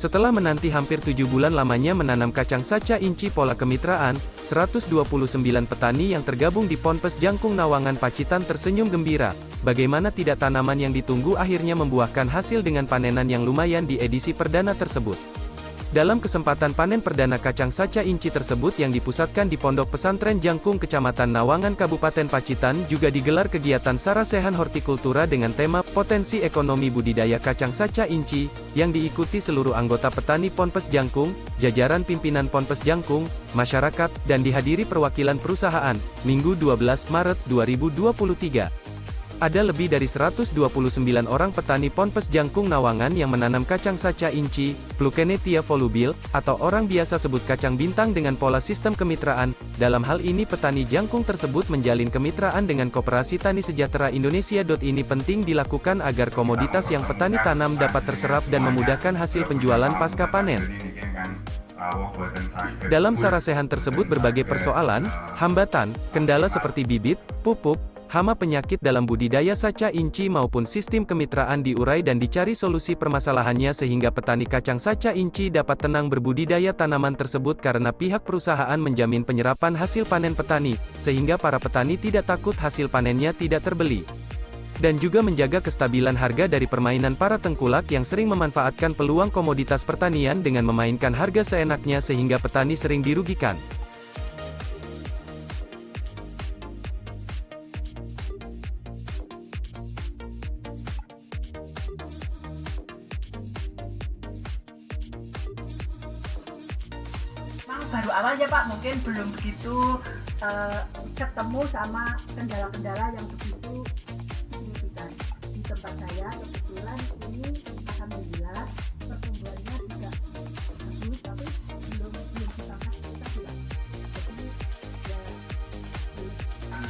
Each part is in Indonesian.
Setelah menanti hampir 7 bulan lamanya menanam kacang saca inci pola kemitraan, 129 petani yang tergabung di Ponpes Jangkung Nawangan Pacitan tersenyum gembira. Bagaimana tidak, tanaman yang ditunggu akhirnya membuahkan hasil dengan panenan yang lumayan di edisi perdana tersebut. Dalam kesempatan panen perdana kacang saca inci tersebut yang dipusatkan di Pondok Pesantren Jangkung Kecamatan Nawangan Kabupaten Pacitan juga digelar kegiatan Sarasehan Hortikultura dengan tema Potensi Ekonomi Budidaya Kacang Saca Inci, yang diikuti seluruh anggota petani Ponpes Jangkung, jajaran pimpinan Ponpes Jangkung, masyarakat, dan dihadiri perwakilan perusahaan, Minggu 12 Maret 2023. Ada lebih dari 129 orang petani Ponpes Jangkung Nawangan yang menanam kacang saca inci, Plukenetia volubil, atau orang biasa sebut kacang bintang dengan pola sistem kemitraan. Dalam hal ini petani jangkung tersebut menjalin kemitraan dengan Koperasi Tani Sejahtera Indonesia. Ini penting dilakukan agar komoditas yang petani tanam dapat terserap dan memudahkan hasil penjualan pasca panen. Dalam Sarasehan tersebut berbagai persoalan, hambatan, kendala seperti bibit, pupuk, hama, penyakit dalam budidaya saca inci maupun sistem kemitraan diurai dan dicari solusi permasalahannya sehingga petani kacang saca inci dapat tenang berbudidaya tanaman tersebut karena pihak perusahaan menjamin penyerapan hasil panen petani, sehingga para petani tidak takut hasil panennya tidak terbeli. Dan juga menjaga kestabilan harga dari permainan para tengkulak yang sering memanfaatkan peluang komoditas pertanian dengan memainkan harga seenaknya sehingga petani sering dirugikan. Baru awal ya Pak, mungkin belum begitu ketemu sama kendala-kendala yang begitu signifikan. Di tempat saya kebetulan ini alhamdulillah pertumbuhannya juga bagus, tapi belum ditangkap kita juga. Jadi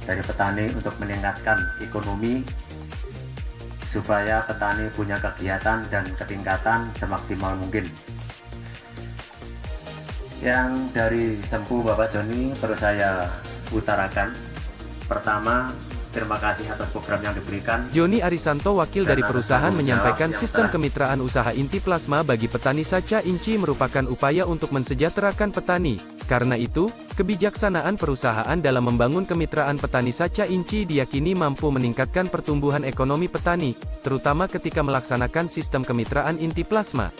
dari petani untuk meningkatkan ekonomi supaya petani punya kegiatan dan ketingkatan semaksimal mungkin. Yang dari Sempu Bapak Joni perlu saya utarakan, pertama, terima kasih atas program yang diberikan. Joni Arisanto, wakil dari perusahaan, menyampaikan sistem kemitraan usaha inti plasma bagi petani saca inci merupakan upaya untuk mensejahterakan petani. Karena itu, kebijaksanaan perusahaan dalam membangun kemitraan petani saca inci diyakini mampu meningkatkan pertumbuhan ekonomi petani, terutama ketika melaksanakan sistem kemitraan inti plasma.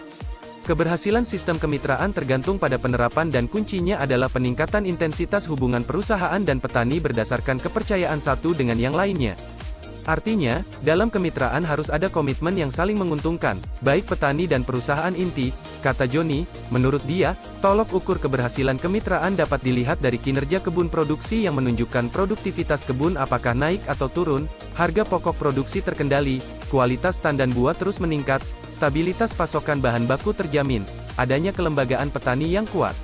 Keberhasilan sistem kemitraan tergantung pada penerapan dan kuncinya adalah peningkatan intensitas hubungan perusahaan dan petani berdasarkan kepercayaan satu dengan yang lainnya. Artinya, dalam kemitraan harus ada komitmen yang saling menguntungkan, baik petani dan perusahaan inti, kata Joni. Menurut dia, tolok ukur keberhasilan kemitraan dapat dilihat dari kinerja kebun produksi yang menunjukkan produktivitas kebun apakah naik atau turun, harga pokok produksi terkendali, kualitas tandan buah terus meningkat, stabilitas pasokan bahan baku terjamin, adanya kelembagaan petani yang kuat.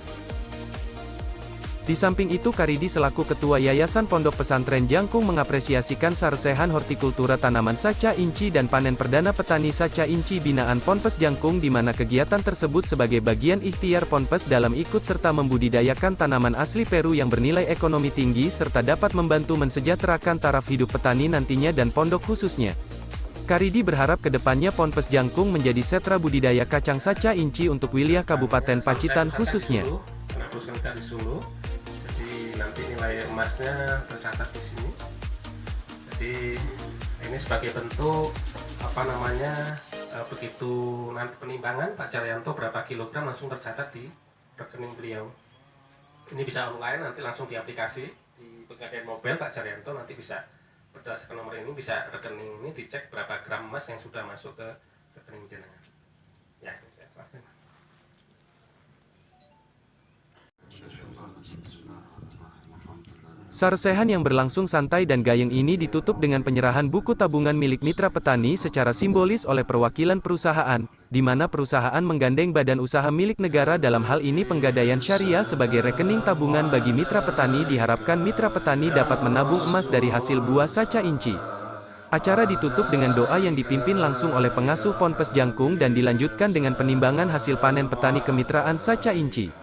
Di samping itu, Karidi selaku Ketua Yayasan Pondok Pesantren Jangkung mengapresiasikan Sarasehan Hortikultura Tanaman Saca Inci dan panen perdana petani saca inci binaan Ponpes Jangkung, di mana kegiatan tersebut sebagai bagian ikhtiar Ponpes dalam ikut serta membudidayakan tanaman asli Peru yang bernilai ekonomi tinggi serta dapat membantu mensejahterakan taraf hidup petani nantinya dan pondok khususnya. Karidi berharap kedepannya Ponpes Jangkung menjadi sentra budidaya kacang saca inci untuk wilayah Kabupaten Pacitan khususnya. Jadi nanti nilai emasnya tercatat di sini. Jadi ini sebagai bentuk begitu nanti penimbangan Pak Caryanto berapa kilogram langsung tercatat di rekening beliau. Ini bisa online, nanti langsung di aplikasi di Pegadaian Mobile Pak Caryanto nanti bisa berdasarkan nomor ini, bisa rekening ini dicek berapa gram emas yang sudah masuk ke rekening jenengan. Ya, saya serahkan. Sarasehan yang berlangsung santai dan gayeng ini ditutup dengan penyerahan buku tabungan milik mitra petani secara simbolis oleh perwakilan perusahaan, di mana perusahaan menggandeng badan usaha milik negara, dalam hal ini Penggadaian Syariah, sebagai rekening tabungan bagi mitra petani. Diharapkan mitra petani dapat menabung emas dari hasil buah saca inci. Acara ditutup dengan doa yang dipimpin langsung oleh pengasuh Ponpes Jangkung dan dilanjutkan dengan penimbangan hasil panen petani kemitraan saca inci.